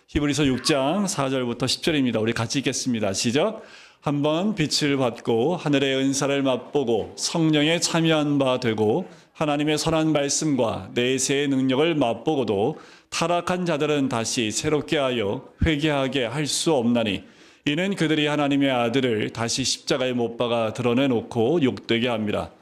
히브리서 6장 4절부터 10절입니다. 우리 같이 읽겠습니다. 시작. 한번 빛을 받고 하늘의 은사를 맛보고 성령에 참여한 바 되고 하나님의 선한 말씀과 내세의 능력을 맛보고도 타락한 자들은 다시 새롭게 하여 회개하게 할 수 없나니 이는 그들이 하나님의 아들을 다시 십자가에 못 박아 드러내놓고 욕되게 합니다.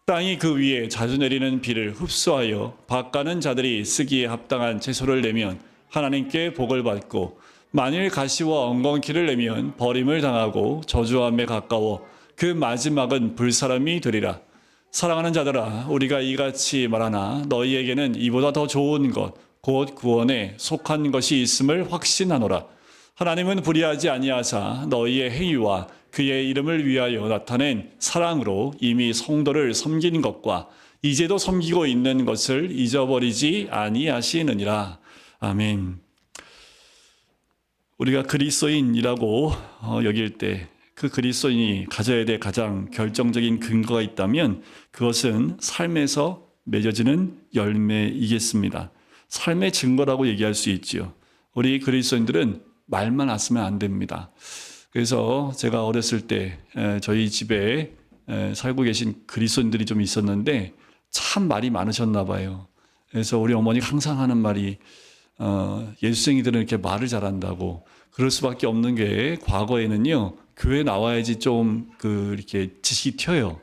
땅이 그 위에 자주 내리는 비를 흡수하여 밭가는 자들이 쓰기에 합당한 채소를 내면 하나님께 복을 받고 만일 가시와 엉겅퀴를 내면 버림을 당하고 저주함에 가까워 그 마지막은 불사람이 되리라. 사랑하는 자들아, 우리가 이같이 말하나 너희에게는 이보다 더 좋은 것 곧 구원에 속한 것이 있음을 확신하노라. 하나님은 불의하지 아니하사 너희의 행위와 그의 이름을 위하여 나타낸 사랑으로 이미 성도를 섬긴 것과 이제도 섬기고 있는 것을 잊어버리지 아니하시느니라. 아멘. 우리가 그리스도인이라고 여길 때 그 그리스도인이 가져야 될 가장 결정적인 근거가 있다면 그것은 삶에서 맺어지는 열매이겠습니다. 삶의 증거라고 얘기할 수 있지요. 우리 그리스도인들은 말만 왔으면 안 됩니다. 그래서 제가 어렸을 때 저희 집에 살고 계신 그리스도인들이 좀 있었는데 참 말이 많으셨나 봐요. 그래서 우리 어머니가 항상 하는 말이 예수생이들은 이렇게 말을 잘한다고. 그럴 수밖에 없는 게 과거에는요 교회 나와야지 좀 이렇게 지식이 튀어요.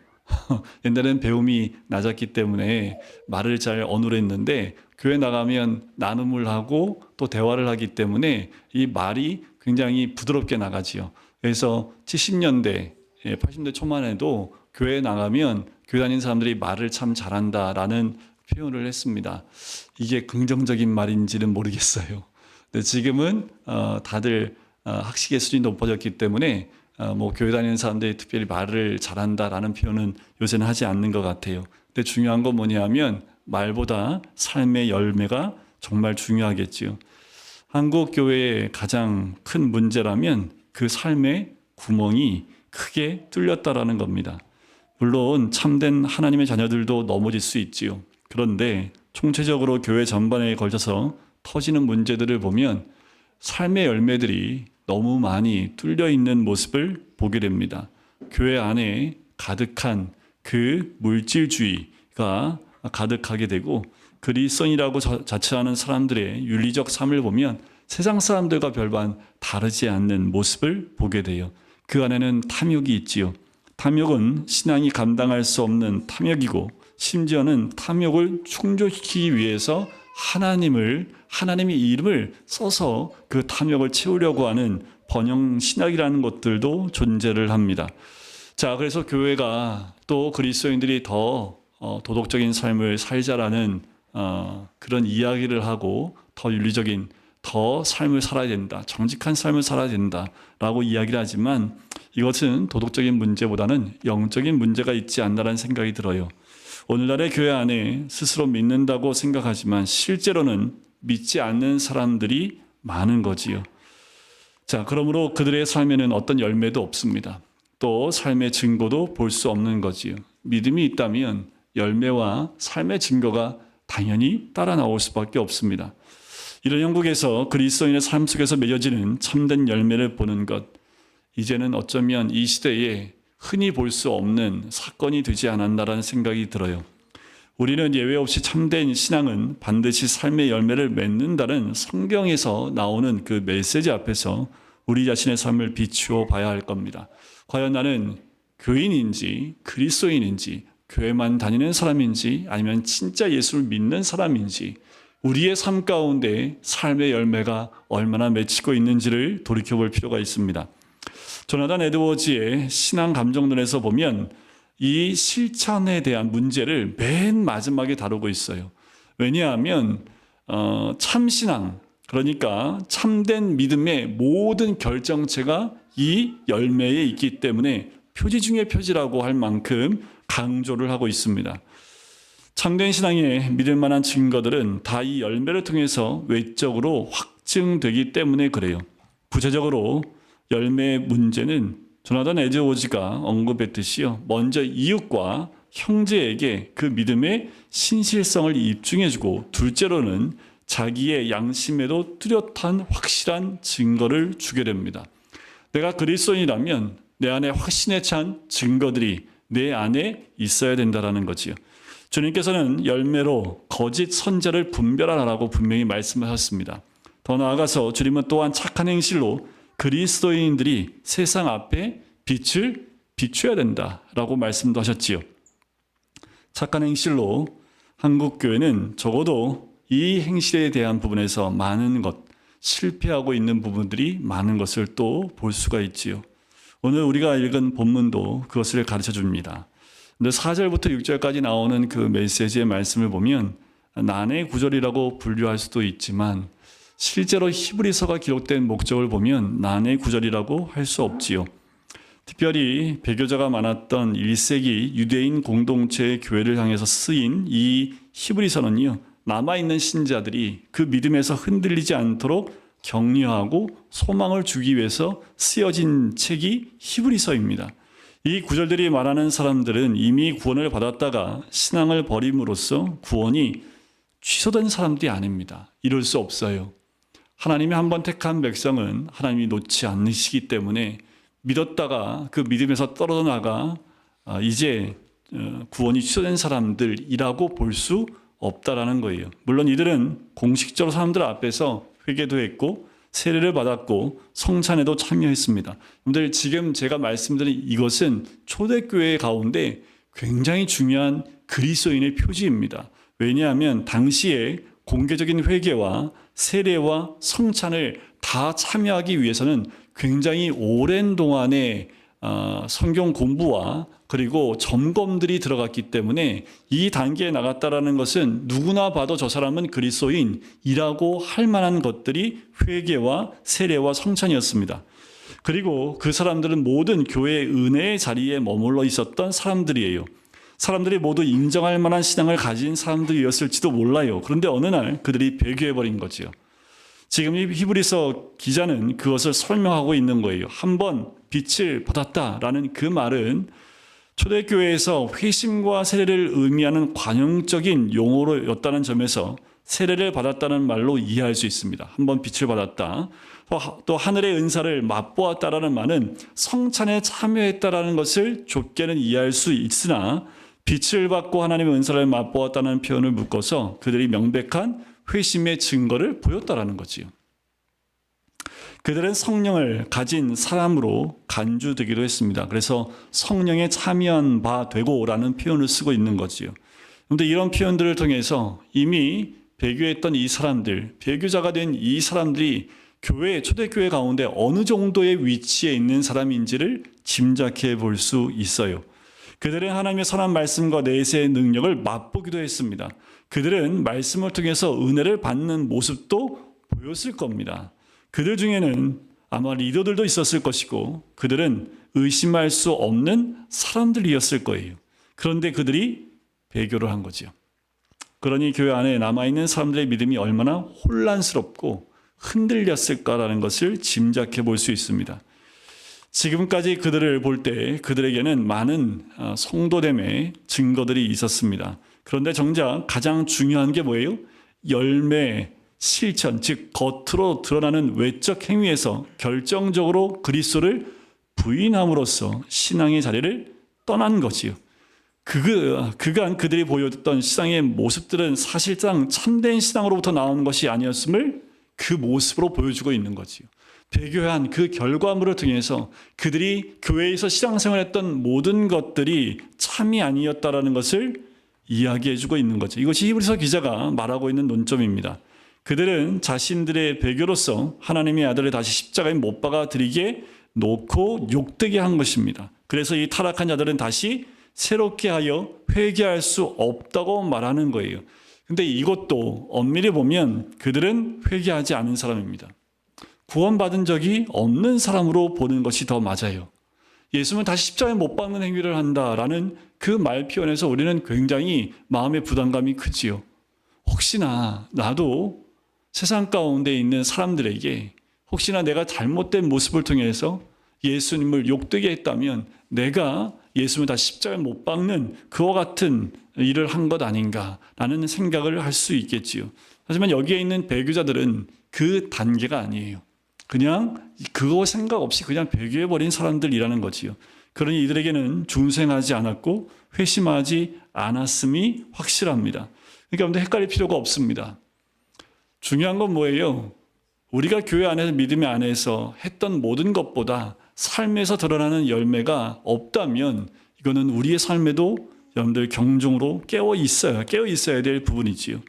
옛날에는 배움이 낮았기 때문에 말을 잘 어눌했는데 교회 나가면 나눔을 하고 또 대화를 하기 때문에 이 말이 굉장히 부드럽게 나가지요. 그래서 70년대, 80년대 초반에도 교회 나가면 교회 다니는 사람들이 말을 참 잘한다라는 표현을 했습니다. 이게 긍정적인 말인지는 모르겠어요. 근데 지금은 다들 학식의 수준이 높아졌기 때문에 교회 다니는 사람들이 특별히 말을 잘한다라는 표현은 요새는 하지 않는 것 같아요. 근데 중요한 건 뭐냐면 말보다 삶의 열매가 정말 중요하겠지요. 한국 교회의 가장 큰 문제라면 그 삶의 구멍이 크게 뚫렸다라는 겁니다. 물론 참된 하나님의 자녀들도 넘어질 수 있지요. 그런데 총체적으로 교회 전반에 걸쳐서 터지는 문제들을 보면 삶의 열매들이 너무 많이 뚫려 있는 모습을 보게 됩니다. 교회 안에 가득한 그 물질주의가 가득하게 되고 그리스도인이라고 자처하는 사람들의 윤리적 삶을 보면 세상 사람들과 별반 다르지 않는 모습을 보게 돼요. 그 안에는 탐욕이 있지요. 탐욕은 신앙이 감당할 수 없는 탐욕이고 심지어는 탐욕을 충족시키기 위해서 하나님의 이름을 써서 그 탐욕을 채우려고 하는 번영 신학이라는 것들도 존재를 합니다. 자, 그래서 교회가 또 그리스도인들이 더 도덕적인 삶을 살자라는 그런 이야기를 하고 더 윤리적인 더 삶을 살아야 된다. 정직한 삶을 살아야 된다라고 이야기를 하지만 이것은 도덕적인 문제보다는 영적인 문제가 있지 않나라는 생각이 들어요. 오늘날의 교회 안에 스스로 믿는다고 생각하지만 실제로는 믿지 않는 사람들이 많은 거지요. 자, 그러므로 그들의 삶에는 어떤 열매도 없습니다. 또 삶의 증거도 볼 수 없는 거지요. 믿음이 있다면 열매와 삶의 증거가 당연히 따라 나올 수밖에 없습니다. 이런 영국에서 그리스도인의 삶 속에서 맺어지는 참된 열매를 보는 것, 이제는 어쩌면 이 시대에 흔히 볼 수 없는 사건이 되지 않았나라는 생각이 들어요. 우리는 예외 없이 참된 신앙은 반드시 삶의 열매를 맺는다는 성경에서 나오는 그 메시지 앞에서 우리 자신의 삶을 비추어 봐야 할 겁니다. 과연 나는 교인인지 그리스도인인지 교회만 다니는 사람인지 아니면 진짜 예수를 믿는 사람인지 우리의 삶 가운데 삶의 열매가 얼마나 맺히고 있는지를 돌이켜볼 필요가 있습니다. 조나단 에드워즈의 신앙 감정론에서 보면 이 실천에 대한 문제를 맨 마지막에 다루고 있어요. 왜냐하면 참신앙, 그러니까 참된 믿음의 모든 결정체가 이 열매에 있기 때문에 표지 중의 표지라고 할 만큼 강조를 하고 있습니다. 참된 신앙의 믿을 만한 증거들은 다 이 열매를 통해서 외적으로 확증되기 때문에 그래요. 구체적으로 열매의 문제는 조나단 에드워즈가 언급했듯이요. 먼저 이웃과 형제에게 그 믿음의 신실성을 입증해주고 둘째로는 자기의 양심에도 뚜렷한 확실한 증거를 주게 됩니다. 내가 그리스도인이라면 내 안에 확신에 찬 증거들이 내 안에 있어야 된다는 거지요. 주님께서는 열매로 거짓 선자를 분별하라고 분명히 말씀하셨습니다. 더 나아가서 주님은 또한 착한 행실로 그리스도인들이 세상 앞에 빛을 비춰야 된다라고 말씀도 하셨지요. 착한 행실로 한국교회는 적어도 이 행실에 대한 부분에서 많은 것, 실패하고 있는 부분들이 많은 것을 또 볼 수가 있지요. 오늘 우리가 읽은 본문도 그것을 가르쳐 줍니다. 근데 4절부터 6절까지 나오는 그 메시지의 말씀을 보면 난의 구절이라고 분류할 수도 있지만 실제로 히브리서가 기록된 목적을 보면 난의 구절이라고 할 수 없지요. 특별히 배교자가 많았던 1세기 유대인 공동체의 교회를 향해서 쓰인 이 히브리서는요, 남아있는 신자들이 그 믿음에서 흔들리지 않도록 격려하고 소망을 주기 위해서 쓰여진 책이 히브리서입니다. 이 구절들이 말하는 사람들은 이미 구원을 받았다가 신앙을 버림으로써 구원이 취소된 사람들이 아닙니다. 이럴 수 없어요. 하나님이 한번 택한 백성은 하나님이 놓지 않으시기 때문에 믿었다가 그 믿음에서 떨어져 나가 이제 구원이 취소된 사람들이라고 볼 수 없다라는 거예요. 물론 이들은 공식적으로 사람들 앞에서 회개도 했고 세례를 받았고 성찬에도 참여했습니다. 여러분들 지금 제가 말씀드린 이것은 초대교회 가운데 굉장히 중요한 그리스도인의 표지입니다. 왜냐하면 당시에 공개적인 회개와 세례와 성찬을 다 참여하기 위해서는 굉장히 오랜 동안의 성경 공부와 그리고 점검들이 들어갔기 때문에 이 단계에 나갔다라는 것은 누구나 봐도 저 사람은 그리스도인이라고 할 만한 것들이 회개와 세례와 성찬이었습니다. 그리고 그 사람들은 모든 교회의 은혜의 자리에 머물러 있었던 사람들이에요. 사람들이 모두 인정할 만한 신앙을 가진 사람들이었을지도 몰라요. 그런데 어느 날 그들이 배교해버린 거지요. 지금 이 히브리서 기자는 그것을 설명하고 있는 거예요. 한번 빛을 받았다라는 그 말은 초대교회에서 회심과 세례를 의미하는 관용적인 용어로였다는 점에서 세례를 받았다는 말로 이해할 수 있습니다. 한번 빛을 받았다. 또 하늘의 은사를 맛보았다라는 말은 성찬에 참여했다라는 것을 좁게는 이해할 수 있으나 빛을 받고 하나님의 은사를 맛보았다는 표현을 묶어서 그들이 명백한 회심의 증거를 보였다라는 거지요. 그들은 성령을 가진 사람으로 간주되기도 했습니다. 그래서 성령에 참여한 바 되고라는 표현을 쓰고 있는 거지요. 그런데 이런 표현들을 통해서 이미 배교했던 이 사람들, 배교자가 된 이 사람들이 교회, 초대교회 가운데 어느 정도의 위치에 있는 사람인지를 짐작해 볼 수 있어요. 그들은 하나님의 선한 말씀과 내세의 능력을 맛보기도 했습니다. 그들은 말씀을 통해서 은혜를 받는 모습도 보였을 겁니다. 그들 중에는 아마 리더들도 있었을 것이고 그들은 의심할 수 없는 사람들이었을 거예요. 그런데 그들이 배교를 한 거죠. 그러니 교회 안에 남아있는 사람들의 믿음이 얼마나 혼란스럽고 흔들렸을까라는 것을 짐작해 볼 수 있습니다. 지금까지 그들을 볼 때 그들에게는 많은 성도됨의 증거들이 있었습니다. 그런데 정작 가장 중요한 게 뭐예요? 열매, 실천, 즉 겉으로 드러나는 외적 행위에서 결정적으로 그리스도를 부인함으로써 신앙의 자리를 떠난 거지요. 그간 그들이 보였던 신앙의 모습들은 사실상 참된 신앙으로부터 나온 것이 아니었음을 그 모습으로 보여주고 있는 거지요. 배교한 그 결과물을 통해서 그들이 교회에서 신앙생활했던 모든 것들이 참이 아니었다라는 것을 이야기해주고 있는 거죠. 이것이 히브리서 기자가 말하고 있는 논점입니다. 그들은 자신들의 배교로서 하나님의 아들을 다시 십자가에 못 박아 드리게 놓고 욕되게 한 것입니다. 그래서 이 타락한 자들은 다시 새롭게 하여 회개할 수 없다고 말하는 거예요. 근데 이것도 엄밀히 보면 그들은 회개하지 않은 사람입니다. 구원받은 적이 없는 사람으로 보는 것이 더 맞아요. 예수는 다시 십자가에 못 박는 행위를 한다라는 그 말 표현에서 우리는 굉장히 마음의 부담감이 크지요. 혹시나 나도 세상 가운데 있는 사람들에게 혹시나 내가 잘못된 모습을 통해서 예수님을 욕되게 했다면 내가 예수님을 다시 십자가에 못 박는 그와 같은 일을 한 것 아닌가라는 생각을 할 수 있겠지요. 하지만 여기에 있는 배교자들은 그 단계가 아니에요. 그냥 그거 생각 없이 그냥 배교해버린 사람들이라는 거지요. 그러니 이들에게는 중생하지 않았고 회심하지 않았음이 확실합니다. 그러니까 아무튼 헷갈릴 필요가 없습니다. 중요한 건 뭐예요? 우리가 교회 안에서 믿음의 안에서 했던 모든 것보다 삶에서 드러나는 열매가 없다면 이거는 우리의 삶에도 여러분들 경종으로 깨어 있어야 될 부분이지요.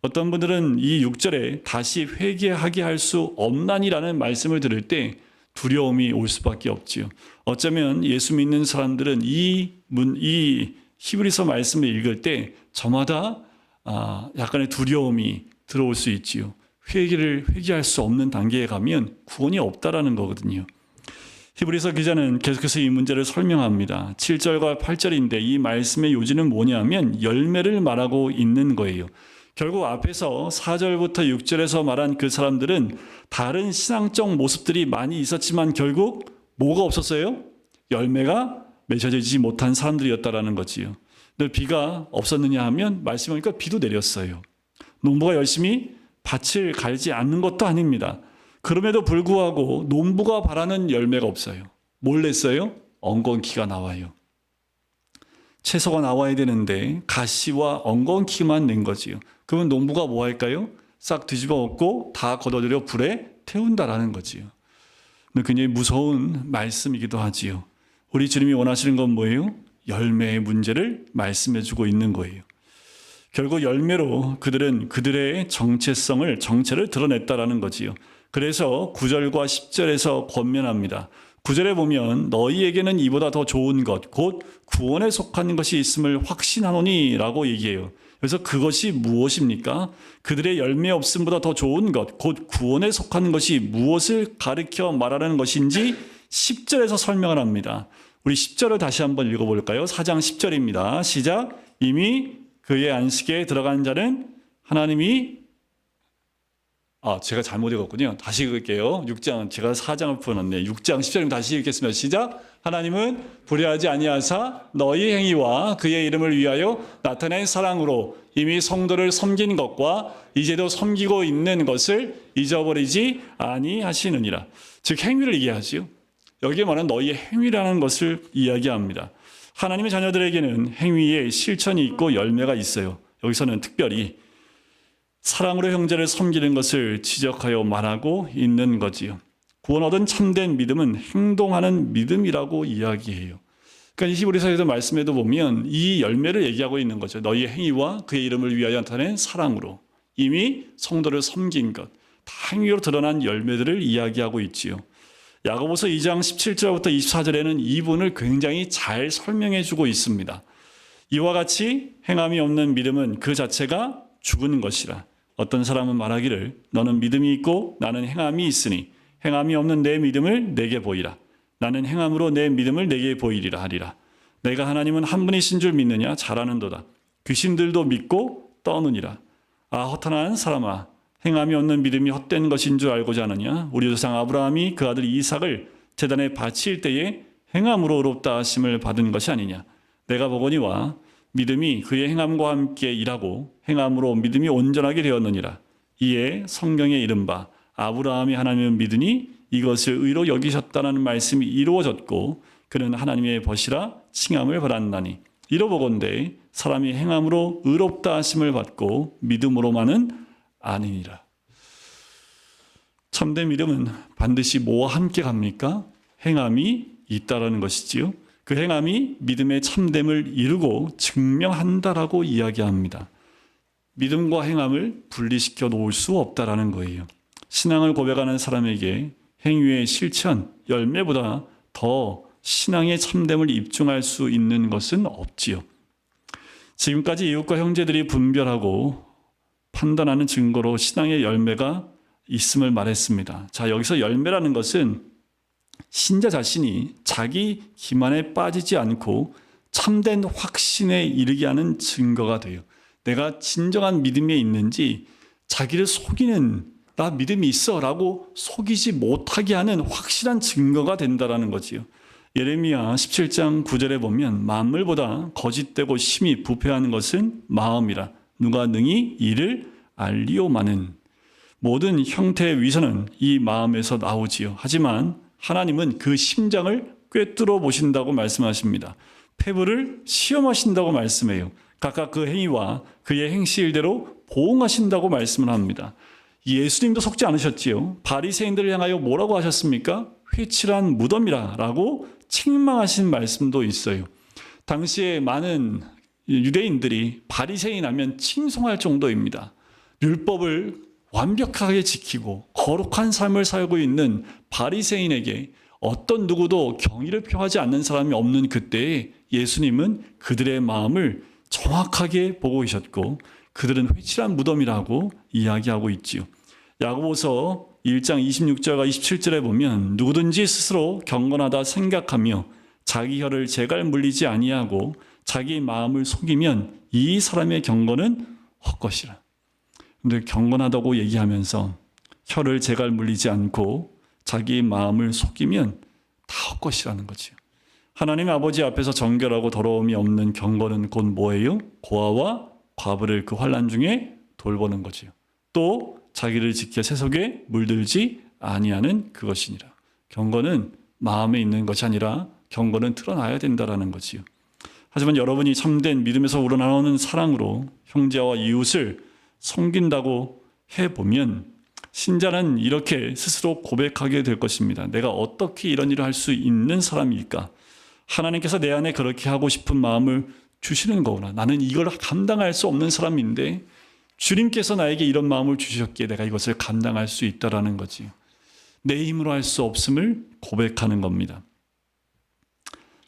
어떤 분들은 이 6절에 다시 회개하게 할 수 없나니라는 말씀을 들을 때 두려움이 올 수밖에 없지요. 어쩌면 예수 믿는 사람들은 이 히브리서 말씀을 읽을 때 저마다 약간의 두려움이 들어올 수 있지요. 회개할 수 없는 단계에 가면 구원이 없다라는 거거든요. 히브리서 기자는 계속해서 이 문제를 설명합니다. 7절과 8절인데 이 말씀의 요지는 뭐냐면 열매를 말하고 있는 거예요. 결국 앞에서 4절부터 6절에서 말한 그 사람들은 다른 신앙적 모습들이 많이 있었지만 결국 뭐가 없었어요? 열매가 맺어지지 못한 사람들이었다라는 거지요. 근데 비가 없었느냐 하면 말씀을 보니까 비도 내렸어요. 농부가 열심히 밭을 갈지 않는 것도 아닙니다. 그럼에도 불구하고 농부가 바라는 열매가 없어요. 뭘 냈어요? 엉겅퀴가 나와요. 채소가 나와야 되는데 가시와 엉겅퀴만 낸 거지요. 그러면 농부가 뭐 할까요? 싹 뒤집어 엎고 다 걷어들여 불에 태운다라는 거지요. 굉장히 무서운 말씀이기도 하지요. 우리 주님이 원하시는 건 뭐예요? 열매의 문제를 말씀해주고 있는 거예요. 결국 열매로 그들은 그들의 정체를 드러냈다라는 거지요. 그래서 9절과 10절에서 권면합니다. 9절에 보면 너희에게는 이보다 더 좋은 것, 곧 구원에 속한 것이 있음을 확신하노니 라고 얘기해요. 그래서 그것이 무엇입니까? 그들의 열매 없음보다 더 좋은 것, 곧 구원에 속한 것이 무엇을 가르쳐 말하는 것인지 10절에서 설명을 합니다. 우리 10절을 다시 한번 읽어볼까요? 4장 10절입니다. 시작. 이미 그의 안식에 들어간 자는 하나님이 제가 잘못 읽었군요. 다시 읽을게요. 6장, 제가 4장을 풀어놨네요. 6장 10절입니다. 다시 읽겠습니다. 시작. 하나님은 불의하지 아니하사 너희 행위와 그의 이름을 위하여 나타낸 사랑으로 이미 성도를 섬긴 것과 이제도 섬기고 있는 것을 잊어버리지 아니하시느니라. 즉 행위를 얘기하지요. 여기에 말하는 너희의 행위라는 것을 이야기합니다. 하나님의 자녀들에게는 행위에 실천이 있고 열매가 있어요. 여기서는 특별히 사랑으로 형제를 섬기는 것을 지적하여 말하고 있는 거지요. 구원 얻은 참된 믿음은 행동하는 믿음이라고 이야기해요. 그러니까 히브리서에서 말씀에도 보면 이 열매를 얘기하고 있는 거죠. 너희의 행위와 그의 이름을 위하여 나타낸 사랑으로 이미 성도를 섬긴 것, 다 행위로 드러난 열매들을 이야기하고 있지요. 야고보서 2장 17절부터 24절에는 이 부분을 굉장히 잘 설명해 주고 있습니다. 이와 같이 행함이 없는 믿음은 그 자체가 죽은 것이라. 어떤 사람은 말하기를 너는 믿음이 있고 나는 행함이 있으니 행함이 없는 내 믿음을 내게 보이라. 나는 행함으로 내 믿음을 내게 보이리라 하리라. 내가 하나님은 한 분이신 줄 믿느냐? 잘하는도다. 귀신들도 믿고 떠느니라. 허탄한 사람아, 행함이 없는 믿음이 헛된 것인 줄 알고자 하느냐? 우리 조상 아브라함이 그 아들 이삭을 제단에 바칠 때에 행함으로 의롭다 하심을 받은 것이 아니냐? 내가 보거니와 믿음이 그의 행함과 함께 일하고 행함으로 믿음이 온전하게 되었느니라. 이에 성경에 이른 바 아브라함이 하나님을 믿으니 이것을 의로 여기셨다는 말씀이 이루어졌고 그는 하나님의 벗이라 칭함을 받았나니 이러보건대 사람이 행함으로 의롭다 하심을 받고 믿음으로만은 아니니라. 참된 믿음은 반드시 뭐와 함께 갑니까? 행함이 있다라는 것이지요. 그 행함이 믿음의 참됨을 이루고 증명한다라고 이야기합니다. 믿음과 행함을 분리시켜 놓을 수 없다라는 거예요. 신앙을 고백하는 사람에게 행위의 실천, 열매보다 더 신앙의 참됨을 입증할 수 있는 것은 없지요. 지금까지 이웃과 형제들이 분별하고 판단하는 증거로 신앙의 열매가 있음을 말했습니다. 자, 여기서 열매라는 것은 신자 자신이 자기 기만에 빠지지 않고 참된 확신에 이르게 하는 증거가 돼요. 내가 진정한 믿음에 있는지 자기를 속이는 나 믿음이 있어 라고 속이지 못하게 하는 확실한 증거가 된다는 거지요. 예레미야 17장 9절에 보면 만물보다 거짓되고 심히 부패하는 것은 마음이라 누가 능히 이를 알리오마는 모든 형태의 위선은 이 마음에서 나오지요. 하지만 하나님은 그 심장을 꿰뚫어 보신다고 말씀하십니다. 패부를 시험하신다고 말씀해요. 각각 그 행위와 그의 행실대로 보응하신다고 말씀을 합니다. 예수님도 속지 않으셨지요. 바리새인들을 향하여 뭐라고 하셨습니까? 회칠한 무덤이라 라고 책망하신 말씀도 있어요. 당시에 많은 유대인들이 바리새인 하면 칭송할 정도입니다. 율법을 완벽하게 지키고 거룩한 삶을 살고 있는 바리새인에게 어떤 누구도 경의를 표하지 않는 사람이 없는 그때에 예수님은 그들의 마음을 정확하게 보고 계셨고 그들은 회칠한 무덤이라고 이야기하고 있지요. 야고보서 1장 26절과 27절에 보면 누구든지 스스로 경건하다 생각하며 자기 혀를 제갈 물리지 아니하고 자기 마음을 속이면 이 사람의 경건은 헛것이라. 근데 경건하다고 얘기하면서 혀를 제갈 물리지 않고 자기 마음을 속이면 다 헛것이라는 거지요. 하나님 아버지 앞에서 정결하고 더러움이 없는 경건은 곧 뭐예요? 고아와 과부를 그 환난 중에 돌보는 거지요. 또 자기를 지켜 세속에 물들지 아니하는 그것이니라. 경건은 마음에 있는 것이 아니라 경건은 드러나야 된다라는 거지요. 하지만 여러분이 참된 믿음에서 우러나오는 사랑으로 형제와 이웃을 섬긴다고 해보면 신자는 이렇게 스스로 고백하게 될 것입니다. 내가 어떻게 이런 일을 할 수 있는 사람일까? 하나님께서 내 안에 그렇게 하고 싶은 마음을 주시는 거구나. 나는 이걸 감당할 수 없는 사람인데 주님께서 나에게 이런 마음을 주셨기에 내가 이것을 감당할 수 있다라는 거지. 내 힘으로 할 수 없음을 고백하는 겁니다.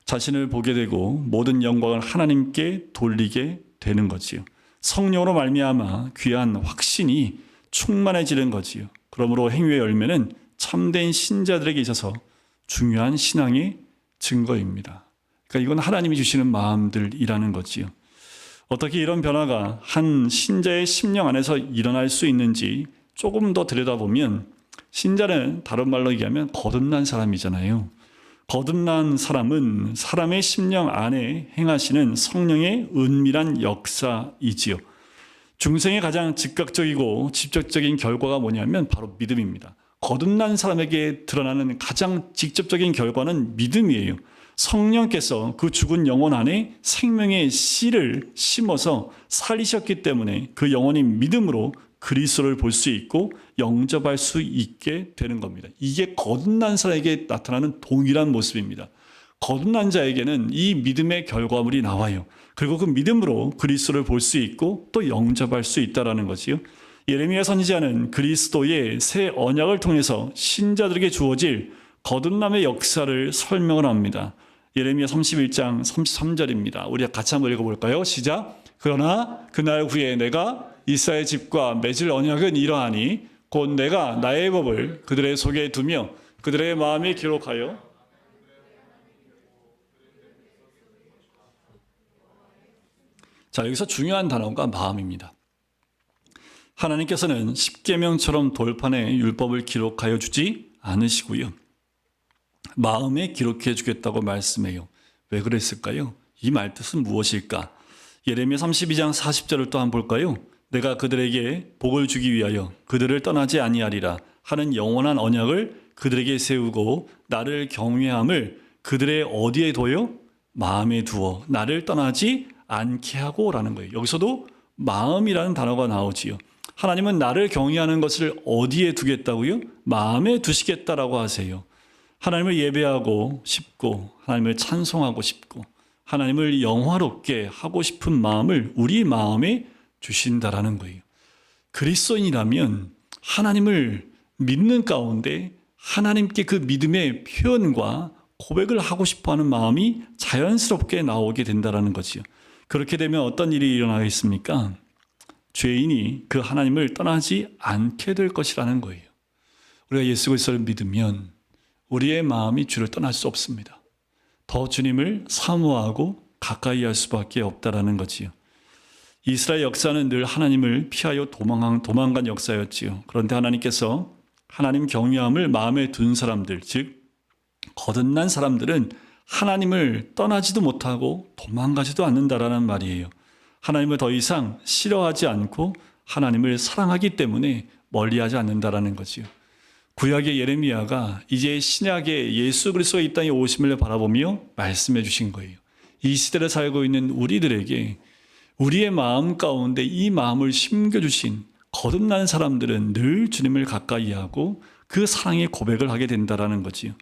자신을 보게 되고 모든 영광을 하나님께 돌리게 되는 거지요. 성령으로 말미암아 귀한 확신이 충만해지는 거지요. 그러므로 행위의 열매는 참된 신자들에게 있어서 중요한 신앙의 증거입니다. 그러니까 이건 하나님이 주시는 마음들이라는 거지요. 어떻게 이런 변화가 한 신자의 심령 안에서 일어날 수 있는지 조금 더 들여다보면 신자는 다른 말로 얘기하면 거듭난 사람이잖아요. 거듭난 사람은 사람의 심령 안에 행하시는 성령의 은밀한 역사이지요. 중생의 가장 즉각적이고 직접적인 결과가 뭐냐면 바로 믿음입니다. 거듭난 사람에게 드러나는 가장 직접적인 결과는 믿음이에요. 성령께서 그 죽은 영혼 안에 생명의 씨를 심어서 살리셨기 때문에 그 영혼이 믿음으로 그리스도를 볼 수 있고 영접할 수 있게 되는 겁니다. 이게 거듭난 사람에게 나타나는 동일한 모습입니다. 거듭난 자에게는 이 믿음의 결과물이 나와요. 그리고 그 믿음으로 그리스도를 볼 수 있고 또 영접할 수 있다는 거지요. 예레미야 선지자는 그리스도의 새 언약을 통해서 신자들에게 주어질 거듭남의 역사를 설명을 합니다. 예레미야 31장 33절입니다. 우리 같이 한번 읽어볼까요? 시작. 그러나 그날 후에 내가 이스라엘 집과 맺을 언약은 이러하니 곧 내가 나의 법을 그들의 속에 두며 그들의 마음에 기록하여 자, 여기서 중요한 단어가 마음입니다. 하나님께서는 십계명처럼 돌판에 율법을 기록하여 주지 않으시고요. 마음에 기록해 주겠다고 말씀해요. 왜 그랬을까요? 이 말뜻은 무엇일까? 예레미야 32장 40절을 또 한번 볼까요? 내가 그들에게 복을 주기 위하여 그들을 떠나지 아니하리라 하는 영원한 언약을 그들에게 세우고 나를 경외함을 그들의 어디에 둬요? 마음에 두어 나를 떠나지 않게 하고라는 거예요. 여기서도 마음이라는 단어가 나오지요. 하나님은 나를 경외하는 것을 어디에 두겠다고요? 마음에 두시겠다라고 하세요. 하나님을 예배하고 싶고 하나님을 찬송하고 싶고 하나님을 영화롭게 하고 싶은 마음을 우리 마음에 주신다라는 거예요. 그리스도인이라면 하나님을 믿는 가운데 하나님께 그 믿음의 표현과 고백을 하고 싶어하는 마음이 자연스럽게 나오게 된다라는 거지요. 그렇게 되면 어떤 일이 일어나겠습니까? 죄인이 그 하나님을 떠나지 않게 될 것이라는 거예요. 우리가 예수 그리스도를 믿으면 우리의 마음이 주를 떠날 수 없습니다. 더 주님을 사모하고 가까이 할 수밖에 없다라는 거지요. 이스라엘 역사는 늘 하나님을 피하여 도망간 역사였지요. 그런데 하나님께서 하나님 경외함을 마음에 둔 사람들, 즉 거듭난 사람들은 하나님을 떠나지도 못하고 도망가지도 않는다라는 말이에요. 하나님을 더 이상 싫어하지 않고 하나님을 사랑하기 때문에 멀리하지 않는다라는 거지요. 구약의 예레미야가 이제 신약의 예수 그리스도의 이 땅에 오심을 바라보며 말씀해 주신 거예요. 이 시대를 살고 있는 우리들에게 우리의 마음 가운데 이 마음을 심겨주신 거듭난 사람들은 늘 주님을 가까이 하고 그 사랑의 고백을 하게 된다라는 거지요.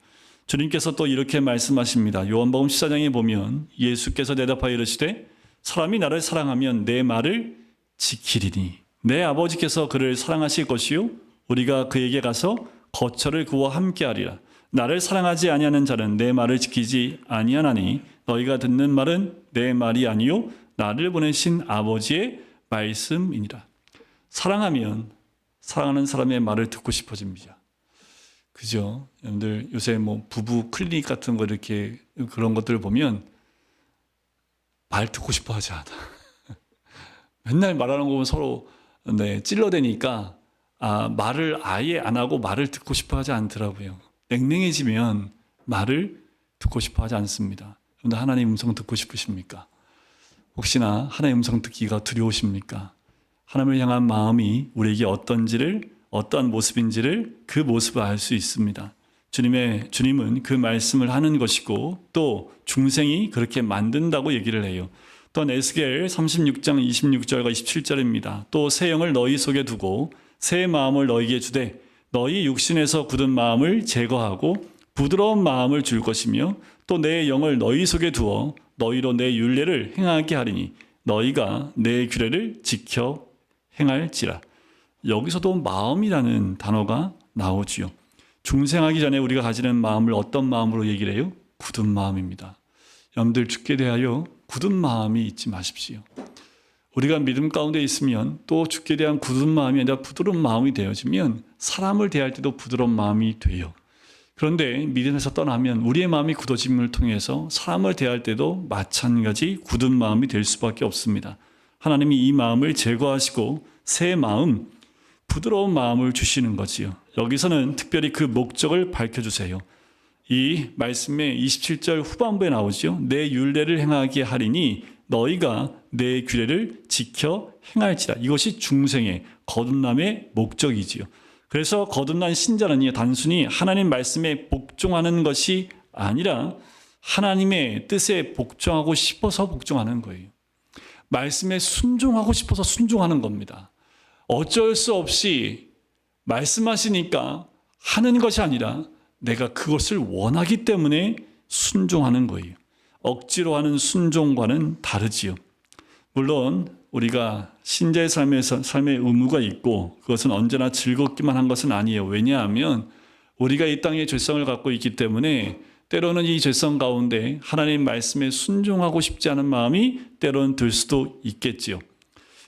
주님께서 또 이렇게 말씀하십니다. 요한복음 14장에 보면 예수께서 대답하여 이르시되 사람이 나를 사랑하면 내 말을 지키리니 내 아버지께서 그를 사랑하실 것이요 우리가 그에게 가서 거처를 그와 함께하리라. 나를 사랑하지 아니하는 자는 내 말을 지키지 아니하나니 너희가 듣는 말은 내 말이 아니요 나를 보내신 아버지의 말씀이니라. 사랑하면 사랑하는 사람의 말을 듣고 싶어집니다. 그죠? 여러분들 요새 뭐 부부 클리닉 같은 거 이렇게 그런 것들을 보면 말 듣고 싶어 하지 않아. 맨날 말하는 거 보면 서로 찔러대니까 말을 아예 안 하고 말을 듣고 싶어 하지 않더라고요. 냉랭해지면 말을 듣고 싶어 하지 않습니다. 그런데 하나님 음성 듣고 싶으십니까? 혹시나 하나님 음성 듣기가 두려우십니까? 하나님을 향한 마음이 우리에게 어떠한 모습인지를 그 모습을 알 수 있습니다. 주님은 그 말씀을 하는 것이고 또 중생이 그렇게 만든다고 얘기를 해요. 또 에스겔 36장 26절과 27절입니다. 또 새 영을 너희 속에 두고 새 마음을 너희에게 주되 너희 육신에서 굳은 마음을 제거하고 부드러운 마음을 줄 것이며 또 내 영을 너희 속에 두어 너희로 내 율례를 행하게 하리니 너희가 내 규례를 지켜 행할지라. 여기서도 마음이라는 단어가 나오지요. 중생하기 전에 우리가 가지는 마음을 어떤 마음으로 얘기를 해요? 굳은 마음입니다. 여러분들 죽게 대하여 굳은 마음이 있지 마십시오. 우리가 믿음 가운데 있으면 또 죽게 대한 굳은 마음이 아니라 부드러운 마음이 되어지면 사람을 대할 때도 부드러운 마음이 돼요. 그런데 믿음에서 떠나면 우리의 마음이 굳어짐을 통해서 사람을 대할 때도 마찬가지 굳은 마음이 될 수밖에 없습니다. 하나님이 이 마음을 제거하시고 새 마음, 부드러운 마음을 주시는 거지요. 여기서는 특별히 그 목적을 밝혀주세요. 이 말씀의 27절 후반부에 나오죠. 내 율례를 행하게 하리니 너희가 내 규례를 지켜 행할지라. 이것이 중생의 거듭남의 목적이지요. 그래서 거듭난 신자는 단순히 하나님 말씀에 복종하는 것이 아니라 하나님의 뜻에 복종하고 싶어서 복종하는 거예요. 말씀에 순종하고 싶어서 순종하는 겁니다. 어쩔 수 없이 말씀하시니까 하는 것이 아니라 내가 그것을 원하기 때문에 순종하는 거예요. 억지로 하는 순종과는 다르지요. 물론 우리가 신자의 삶의 의무가 있고 그것은 언제나 즐겁기만 한 것은 아니에요. 왜냐하면 우리가 이 땅에 죄성을 갖고 있기 때문에 때로는 이 죄성 가운데 하나님 말씀에 순종하고 싶지 않은 마음이 때로는 들 수도 있겠지요.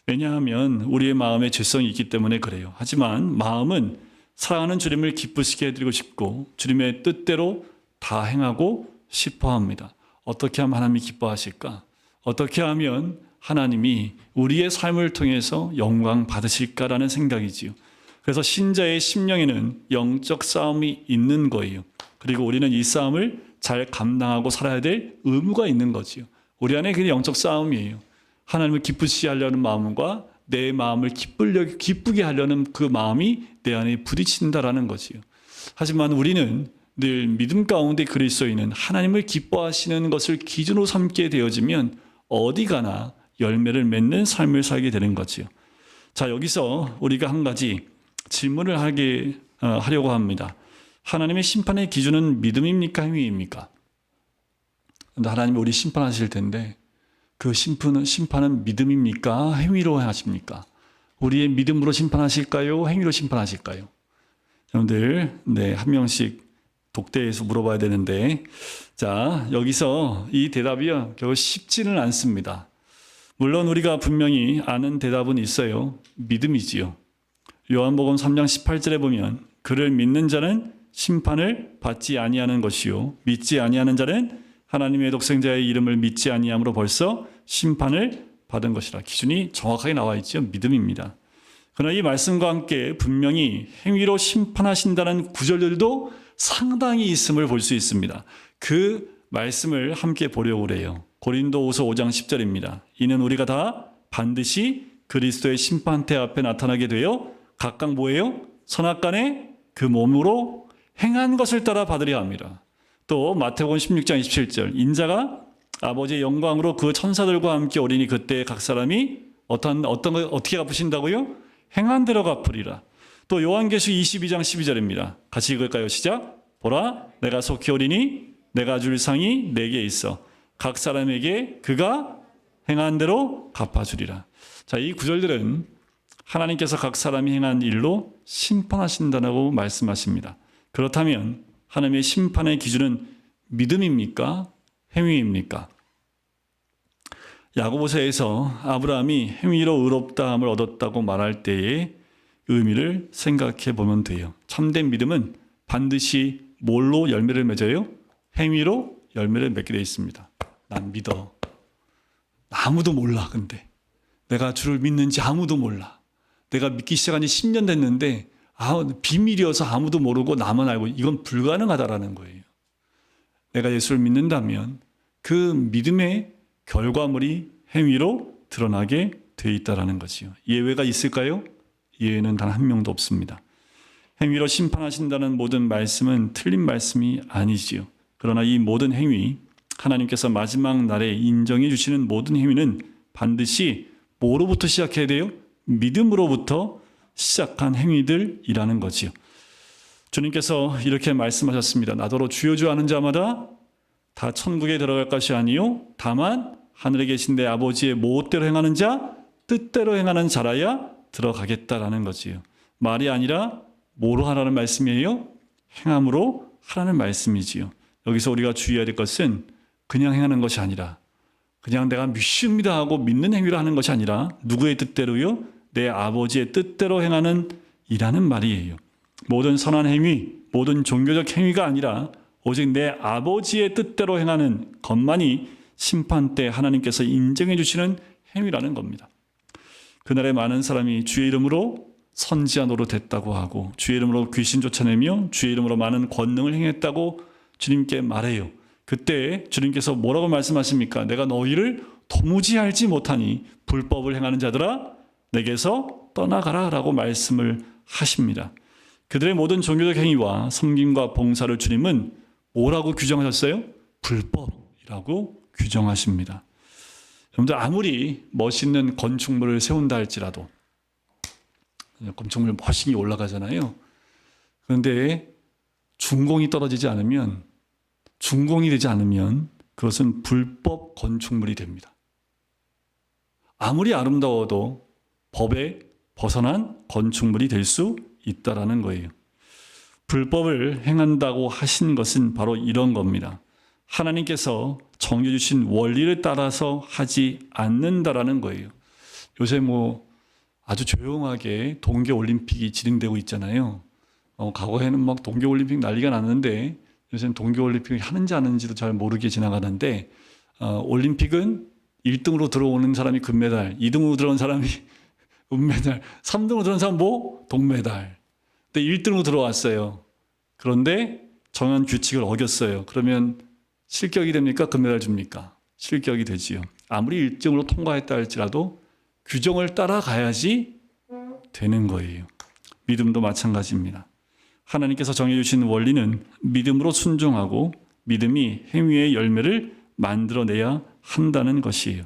왜냐하면 우리의 마음에 죄성이 있기 때문에 그래요. 하지만 마음은 사랑하는 주님을 기쁘시게 해드리고 싶고 주님의 뜻대로 다 행하고 싶어 합니다. 어떻게 하면 하나님이 기뻐하실까? 어떻게 하면 하나님이 우리의 삶을 통해서 영광 받으실까라는 생각이지요. 그래서 신자의 심령에는 영적 싸움이 있는 거예요. 그리고 우리는 이 싸움을 잘 감당하고 살아야 될 의무가 있는 거지요. 우리 안에 그게 영적 싸움이에요. 하나님을 기쁘시게 하려는 마음과 내 마음을 기쁘게 하려는 그 마음이 내 안에 부딪힌다라는 거지요. 하지만 우리는 늘 믿음 가운데 그리스도인은 하나님을 기뻐하시는 것을 기준으로 삼게 되어지면 어디 가나 열매를 맺는 삶을 살게 되는 거지요. 자, 여기서 우리가 한 가지 질문을 하려고 합니다. 하나님의 심판의 기준은 믿음입니까? 행위입니까? 하나님이 우리 심판하실 텐데 그 심판은 믿음입니까? 행위로 하십니까? 우리의 믿음으로 심판하실까요? 행위로 심판하실까요? 여러분들, 한 명씩 독대해서 물어봐야 되는데, 자, 여기서 이 대답이요, 결국 쉽지는 않습니다. 물론 우리가 분명히 아는 대답은 있어요. 믿음이지요. 요한복음 3장 18절에 보면 그를 믿는 자는 심판을 받지 아니하는 것이요 믿지 아니하는 자는 하나님의 독생자의 이름을 믿지 아니함으로 벌써 심판을 받은 것이라. 기준이 정확하게 나와 있죠. 믿음입니다. 그러나 이 말씀과 함께 분명히 행위로 심판하신다는 구절들도 상당히 있음을 볼 수 있습니다. 그 말씀을 함께 보려고 해요. 고린도후서 5장 10절입니다. 이는 우리가 다 반드시 그리스도의 심판대 앞에 나타나게 되어 각각 뭐예요? 선악간에 그 몸으로 행한 것을 따라 받으려 합니다. 또 마태복음 16장 27절 인자가 아버지의 영광으로 그 천사들과 함께 오리니 그때 각 사람이 어떻게 갚으신다고요? 행한 대로 갚으리라. 또 요한계시록 22장 12절입니다. 같이 읽을까요? 시작. 보라 내가 속히 오리니 내가 줄 상이 내게 있어 각 사람에게 그가 행한 대로 갚아주리라. 자, 이 구절들은 하나님께서 각 사람이 행한 일로 심판하신다고 말씀하십니다. 그렇다면 하나님의 심판의 기준은 믿음입니까? 행위입니까? 야고보서에서 아브라함이 행위로 의롭다함을 얻었다고 말할 때의 의미를 생각해 보면 돼요. 참된 믿음은 반드시 뭘로 열매를 맺어요? 행위로 열매를 맺게 되어 있습니다. 난 믿어. 아무도 몰라. 근데 내가 주를 믿는지 아무도 몰라. 내가 믿기 시작한 지 10년 됐는데 비밀이어서 아무도 모르고 나만 알고 이건 불가능하다라는 거예요. 내가 예수를 믿는다면 그 믿음의 결과물이 행위로 드러나게 되어 있다는 거지요. 예외가 있을까요? 예외는 단 한 명도 없습니다. 행위로 심판하신다는 모든 말씀은 틀린 말씀이 아니지요. 그러나 이 모든 행위, 하나님께서 마지막 날에 인정해 주시는 모든 행위는 반드시 뭐로부터 시작해야 돼요? 믿음으로부터 시작한 행위들이라는 거지요. 주님께서 이렇게 말씀하셨습니다. 나더러 주여 주여 하는 자마다 다 천국에 들어갈 것이 아니요 다만 하늘에 계신 내 아버지의 모대로 행하는 자 뜻대로 행하는 자라야 들어가겠다라는 거지요. 말이 아니라 뭐로 하라는 말씀이에요? 행함으로 하라는 말씀이지요. 여기서 우리가 주의해야 될 것은 그냥 행하는 것이 아니라 그냥 내가 믿습니다 하고 믿는 행위를 하는 것이 아니라 누구의 뜻대로요? 내 아버지의 뜻대로 행하는 이라는 말이에요. 모든 선한 행위, 모든 종교적 행위가 아니라 오직 내 아버지의 뜻대로 행하는 것만이 심판 때 하나님께서 인정해 주시는 행위라는 겁니다. 그날에 많은 사람이 주의 이름으로 선지자 노릇했다고 하고 주의 이름으로 귀신 쫓아내며 주의 이름으로 많은 권능을 행했다고 주님께 말해요. 그때 주님께서 뭐라고 말씀하십니까? 내가 너희를 도무지 알지 못하니 불법을 행하는 자들아 내게서 떠나가라 라고 말씀을 하십니다. 그들의 모든 종교적 행위와 섬김과 봉사를 주님은 뭐라고 규정하셨어요? 불법이라고 규정하십니다. 여러분들 아무리 멋있는 건축물을 세운다 할지라도 건축물 멋있게 올라가잖아요. 그런데 준공이 떨어지지 않으면 준공이 되지 않으면 그것은 불법 건축물이 됩니다. 아무리 아름다워도 법에 벗어난 건축물이 될 수 있다라는 거예요. 불법을 행한다고 하신 것은 바로 이런 겁니다. 하나님께서 정해주신 원리를 따라서 하지 않는다라는 거예요. 요새 아주 조용하게 동계올림픽이 진행되고 있잖아요. 과거에는 막 동계올림픽 난리가 났는데 요새는 동계올림픽을 하는지 안 하는지도 잘 모르게 지나가는데 올림픽은 1등으로 들어오는 사람이 금메달, 2등으로 들어온 사람이 은메달, 3등으로 들어온 사람 동메달. 근데 1등으로 들어왔어요. 그런데 정한 규칙을 어겼어요. 그러면 실격이 됩니까? 금메달 줍니까? 실격이 되지요. 아무리 1등으로 통과했다 할지라도 규정을 따라가야지 되는 거예요. 믿음도 마찬가지입니다. 하나님께서 정해주신 원리는 믿음으로 순종하고 믿음이 행위의 열매를 만들어내야 한다는 것이에요.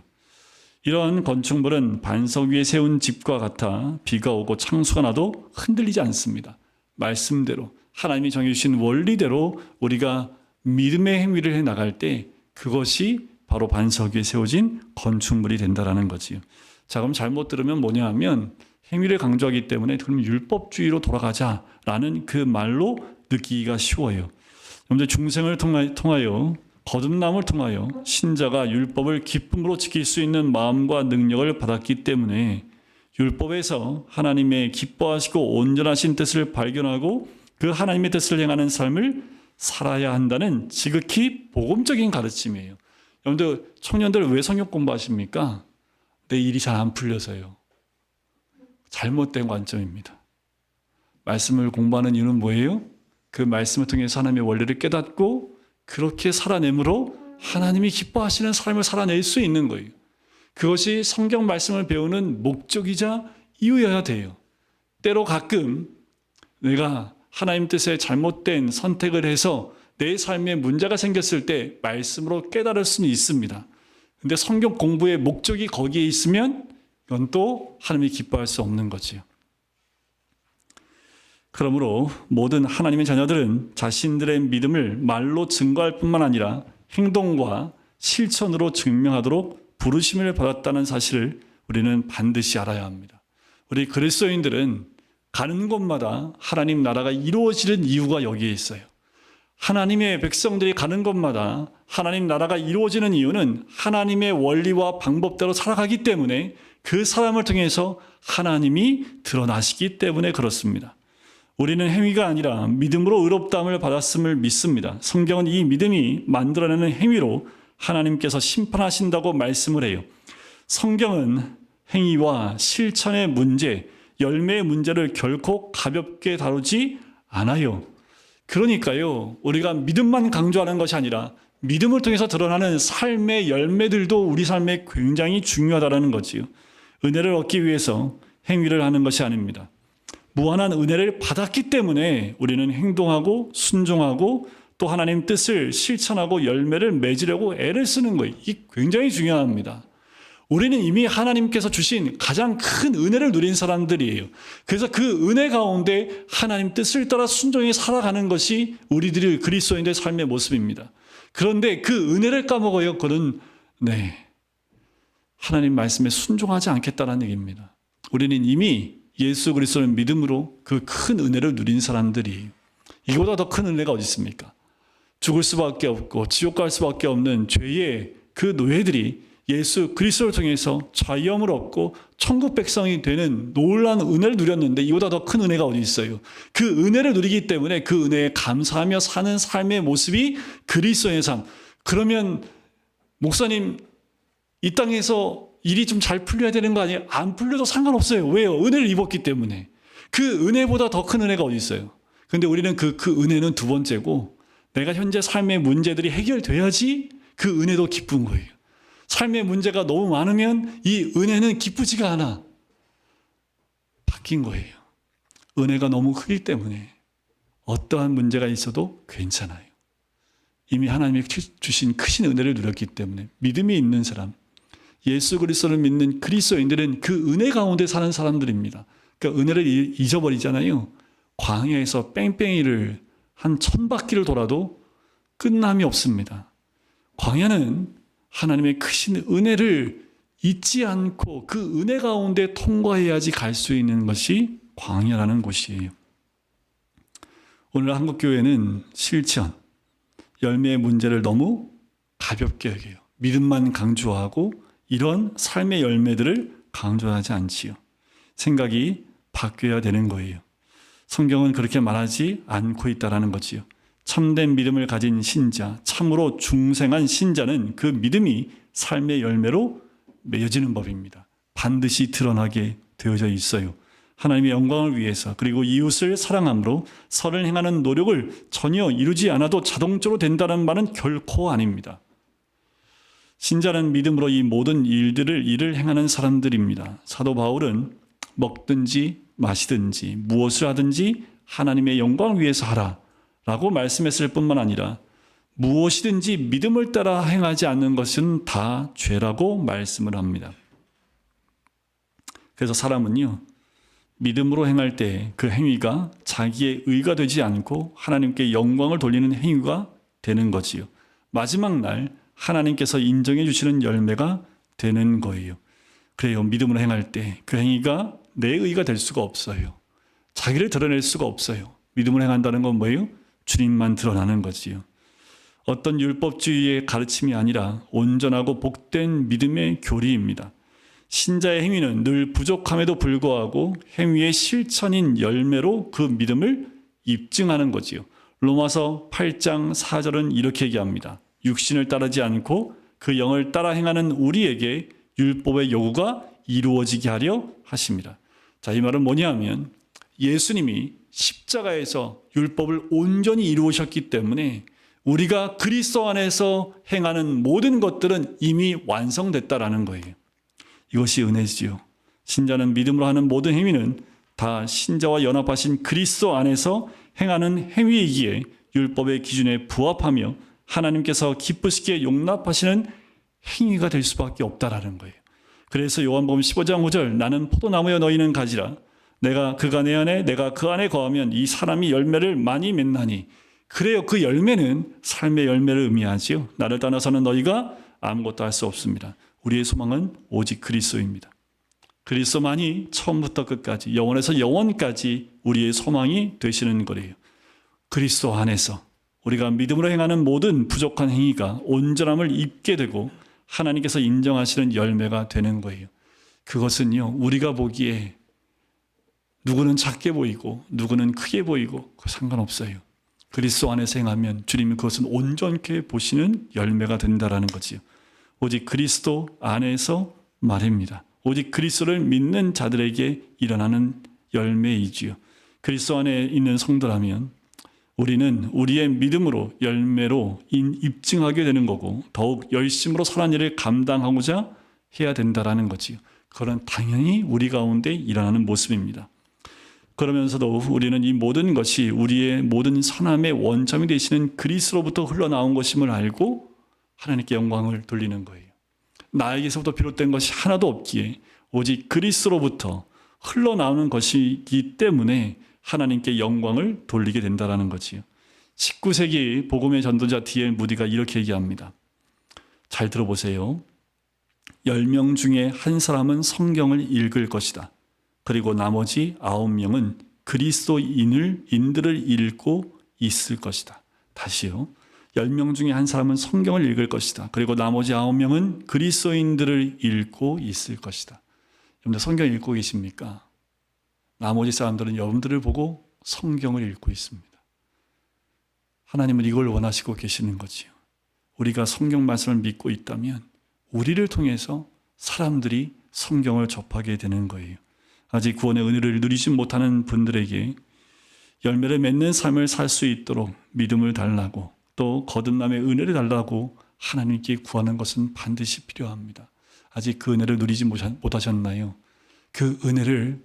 이러한 건축물은 반석 위에 세운 집과 같아 비가 오고 창수가 나도 흔들리지 않습니다. 말씀대로 하나님이 정해주신 원리대로 우리가 믿음의 행위를 해나갈 때 그것이 바로 반석 위에 세워진 건축물이 된다는 거지요. 자, 그럼 잘못 들으면 뭐냐 하면 행위를 강조하기 때문에 그럼 율법주의로 돌아가자라는 그 말로 느끼기가 쉬워요. 여러분들 중생을 통하여 거듭남을 통하여 신자가 율법을 기쁨으로 지킬 수 있는 마음과 능력을 받았기 때문에 율법에서 하나님의 기뻐하시고 온전하신 뜻을 발견하고 그 하나님의 뜻을 행하는 삶을 살아야 한다는 지극히 복음적인 가르침이에요. 여러분들 청년들 왜 성역 공부하십니까? 내 일이 잘 안 풀려서요. 잘못된 관점입니다. 말씀을 공부하는 이유는 뭐예요? 그 말씀을 통해서 하나님의 원리를 깨닫고 그렇게 살아내므로 하나님이 기뻐하시는 삶을 살아낼 수 있는 거예요. 그것이 성경 말씀을 배우는 목적이자 이유여야 돼요. 때로 가끔 내가 하나님 뜻에 잘못된 선택을 해서 내 삶에 문제가 생겼을 때 말씀으로 깨달을 수는 있습니다. 근데 성경 공부의 목적이 거기에 있으면 이건 또 하나님이 기뻐할 수 없는 거지요. 그러므로 모든 하나님의 자녀들은 자신들의 믿음을 말로 증거할 뿐만 아니라 행동과 실천으로 증명하도록 부르심을 받았다는 사실을 우리는 반드시 알아야 합니다. 우리 그리스도인들은 가는 곳마다 하나님 나라가 이루어지는 이유가 여기에 있어요. 하나님의 백성들이 가는 곳마다 하나님 나라가 이루어지는 이유는 하나님의 원리와 방법대로 살아가기 때문에 그 사람을 통해서 하나님이 드러나시기 때문에 그렇습니다. 우리는 행위가 아니라 믿음으로 의롭다함을 받았음을 믿습니다. 성경은 이 믿음이 만들어내는 행위로 하나님께서 심판하신다고 말씀을 해요. 성경은 행위와 실천의 문제, 열매의 문제를 결코 가볍게 다루지 않아요. 그러니까요, 우리가 믿음만 강조하는 것이 아니라 믿음을 통해서 드러나는 삶의 열매들도 우리 삶에 굉장히 중요하다는 거지요. 은혜를 얻기 위해서 행위를 하는 것이 아닙니다. 무한한 은혜를 받았기 때문에 우리는 행동하고 순종하고 또 하나님 뜻을 실천하고 열매를 맺으려고 애를 쓰는 거예요. 이게 굉장히 중요합니다. 우리는 이미 하나님께서 주신 가장 큰 은혜를 누린 사람들이에요. 그래서 그 은혜 가운데 하나님 뜻을 따라 순종히 살아가는 것이 우리들의 그리스도인들의 삶의 모습입니다. 그런데 그 은혜를 까먹어요. 그는 하나님 말씀에 순종하지 않겠다는 얘기입니다. 우리는 이미 예수 그리스도를 믿음으로 그 큰 은혜를 누린 사람들이 이보다 더 큰 은혜가 어디 있습니까? 죽을 수밖에 없고 지옥 갈 수밖에 없는 죄의 그 노예들이 예수 그리스도를 통해서 자유함을 얻고 천국 백성이 되는 놀라운 은혜를 누렸는데 이보다 더 큰 은혜가 어디 있어요? 그 은혜를 누리기 때문에 그 은혜에 감사하며 사는 삶의 모습이 그리스도의 삶. 그러면 목사님 이 땅에서 일이 좀 잘 풀려야 되는 거 아니에요? 안 풀려도 상관없어요. 왜요? 은혜를 입었기 때문에. 그 은혜보다 더 큰 은혜가 어디 있어요? 근데 우리는 그 은혜는 두 번째고 내가 현재 삶의 문제들이 해결돼야지 그 은혜도 기쁜 거예요. 삶의 문제가 너무 많으면 이 은혜는 기쁘지가 않아. 바뀐 거예요. 은혜가 너무 크기 때문에 어떠한 문제가 있어도 괜찮아요. 이미 하나님이 주신 크신 은혜를 누렸기 때문에 믿음이 있는 사람, 예수 그리스도를 믿는 그리스도인들은 그 은혜 가운데 사는 사람들입니다. 그러니까 은혜를 잊어버리잖아요. 광야에서 뺑뺑이를 한 1000바퀴를 돌아도 끝남이 없습니다. 광야는 하나님의 크신 은혜를 잊지 않고 그 은혜 가운데 통과해야지 갈 수 있는 것이 광야라는 곳이에요. 오늘 한국교회는 실천, 열매의 문제를 너무 가볍게 여겨요. 믿음만 강조하고 이런 삶의 열매들을 강조하지 않지요. 생각이 바뀌어야 되는 거예요. 성경은 그렇게 말하지 않고 있다는 거지요. 참된 믿음을 가진 신자, 참으로 중생한 신자는 그 믿음이 삶의 열매로 맺어지는 법입니다. 반드시 드러나게 되어져 있어요. 하나님의 영광을 위해서 그리고 이웃을 사랑함으로 선을 행하는 노력을 전혀 이루지 않아도 자동적으로 된다는 말은 결코 아닙니다. 신자는 믿음으로 이 모든 일을 행하는 사람들입니다. 사도 바울은 먹든지 마시든지 무엇을 하든지 하나님의 영광을 위해서 하라 라고 말씀했을 뿐만 아니라 무엇이든지 믿음을 따라 행하지 않는 것은 다 죄라고 말씀을 합니다. 그래서 사람은요, 믿음으로 행할 때 그 행위가 자기의 의가 되지 않고 하나님께 영광을 돌리는 행위가 되는 거지요. 마지막 날 하나님께서 인정해 주시는 열매가 되는 거예요. 그래요. 믿음으로 행할 때 그 행위가 내 의가 될 수가 없어요. 자기를 드러낼 수가 없어요. 믿음으로 행한다는 건 뭐예요? 주님만 드러나는 거지요. 어떤 율법주의의 가르침이 아니라 온전하고 복된 믿음의 교리입니다. 신자의 행위는 늘 부족함에도 불구하고 행위의 실천인 열매로 그 믿음을 입증하는 거지요. 로마서 8장 4절은 이렇게 얘기합니다. 육신을 따르지 않고 그 영을 따라 행하는 우리에게 율법의 요구가 이루어지게 하려 하십니다. 자, 이 말은 뭐냐면 예수님이 십자가에서 율법을 온전히 이루으셨기 때문에 우리가 그리스도 안에서 행하는 모든 것들은 이미 완성됐다라는 거예요. 이것이 은혜지요. 신자는 믿음으로 하는 모든 행위는 다 신자와 연합하신 그리스도 안에서 행하는 행위이기에 율법의 기준에 부합하며 하나님께서 기쁘시게 용납하시는 행위가 될 수밖에 없다라는 거예요. 그래서 요한복음 15장 5절 나는 포도나무여 너희는 가지라 내가 그가 내 안에 내가 그 안에 거하면 이 사람이 열매를 많이 맺나니 그래요. 그 열매는 삶의 열매를 의미하지요. 나를 떠나서는 너희가 아무것도 할 수 없습니다. 우리의 소망은 오직 그리스도입니다. 그리스도만이 처음부터 끝까지 영원에서 영원까지 우리의 소망이 되시는 거래요. 그리스도 안에서 우리가 믿음으로 행하는 모든 부족한 행위가 온전함을 입게 되고 하나님께서 인정하시는 열매가 되는 거예요. 그것은요, 우리가 보기에 누구는 작게 보이고 누구는 크게 보이고 상관없어요. 그리스도 안에서 행하면 주님이 그것은 온전케 보시는 열매가 된다라는 거지요. 오직 그리스도 안에서 말입니다. 오직 그리스도를 믿는 자들에게 일어나는 열매이지요. 그리스도 안에 있는 성도라면 우리는 우리의 믿음으로 열매로 입증하게 되는 거고 더욱 열심으로 선한 일을 감당하고자 해야 된다라는 거지요. 그건 당연히 우리 가운데 일어나는 모습입니다. 그러면서도 우리는 이 모든 것이 우리의 모든 선함의 원점이 되시는 그리스도로부터 흘러나온 것임을 알고 하나님께 영광을 돌리는 거예요. 나에게서부터 비롯된 것이 하나도 없기에 오직 그리스도로부터 흘러나오는 것이기 때문에 하나님께 영광을 돌리게 된다는 거지요. 19세기 복음의 전도자 D.L. 무디가 이렇게 얘기합니다. 잘 들어보세요. 10명 중에 한 사람은 성경을 읽을 것이다. 그리고 나머지 9명은 그리스도인들을 읽고 있을 것이다. 다시요. 10명 중에 한 사람은 성경을 읽을 것이다. 그리고 나머지 9명은 그리스도인들을 읽고 있을 것이다. 여러분들 성경 읽고 계십니까? 나머지 사람들은 여러분들을 보고 성경을 읽고 있습니다. 하나님은 이걸 원하시고 계시는 거지요. 우리가 성경 말씀을 믿고 있다면 우리를 통해서 사람들이 성경을 접하게 되는 거예요. 아직 구원의 은혜를 누리지 못하는 분들에게 열매를 맺는 삶을 살 수 있도록 믿음을 달라고 또 거듭남의 은혜를 달라고 하나님께 구하는 것은 반드시 필요합니다. 아직 그 은혜를 누리지 못하셨나요? 그 은혜를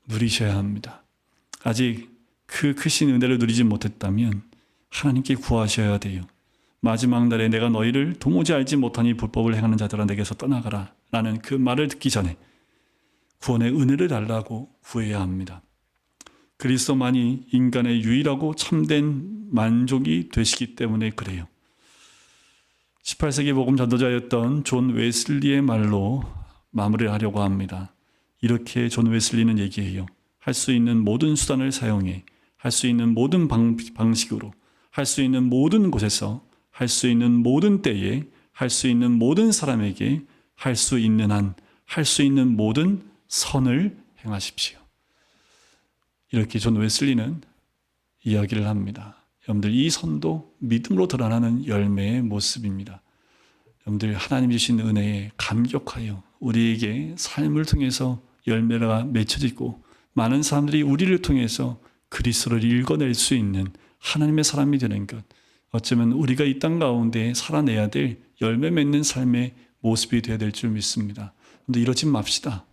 누리셔야 합니다. 아직 그 크신 은혜를 누리지 못했다면 하나님께 구하셔야 돼요. 마지막 날에 내가 너희를 도무지 알지 못하니 불법을 행하는 자들아 내게서 떠나가라 라는 그 말을 듣기 전에 구원의 은혜를 달라고 구해야 합니다. 그리스도만이 인간의 유일하고 참된 만족이 되시기 때문에 그래요. 18세기 복음 전도자였던 존 웨슬리의 말로 마무리를 하려고 합니다. 이렇게 존 웨슬리는 얘기해요. 할 수 있는 모든 수단을 사용해 할 수 있는 모든 방식으로 할 수 있는 모든 곳에서 할 수 있는 모든 때에 할 수 있는 모든 사람에게 할 수 있는 한 할 수 있는 모든 선을 행하십시오. 이렇게 존 웨슬리는 이야기를 합니다. 여러분들 이 선도 믿음으로 드러나는 열매의 모습입니다. 여러분들 하나님 주신 은혜에 감격하여 우리에게 삶을 통해서 열매가 맺혀지고 많은 사람들이 우리를 통해서 그리스도를 읽어낼 수 있는 하나님의 사람이 되는 것, 어쩌면 우리가 이 땅 가운데 살아내야 될 열매 맺는 삶의 모습이 되어야 될 줄 믿습니다. 근데 이러지 맙시다.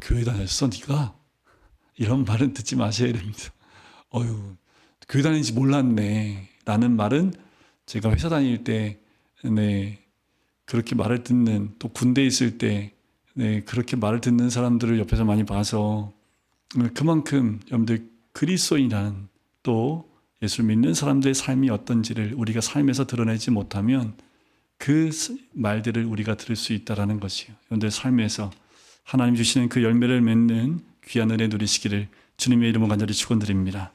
교회 다녔어 네가? 이런 말은 듣지 마셔야 됩니다. 교회 다니는지 몰랐네 라는 말은 제가 회사 다닐 때 그렇게 말을 듣는, 또 군대에 있을 때 그렇게 말을 듣는 사람들을 옆에서 많이 봐서 그만큼 여러분들 그리스도인이라는 또 예수를 믿는 사람들의 삶이 어떤지를 우리가 삶에서 드러내지 못하면 그 말들을 우리가 들을 수 있다는 것이요. 여러분들 삶에서 하나님 주시는 그 열매를 맺는 귀한 은혜 누리시기를 주님의 이름으로 간절히 축원드립니다.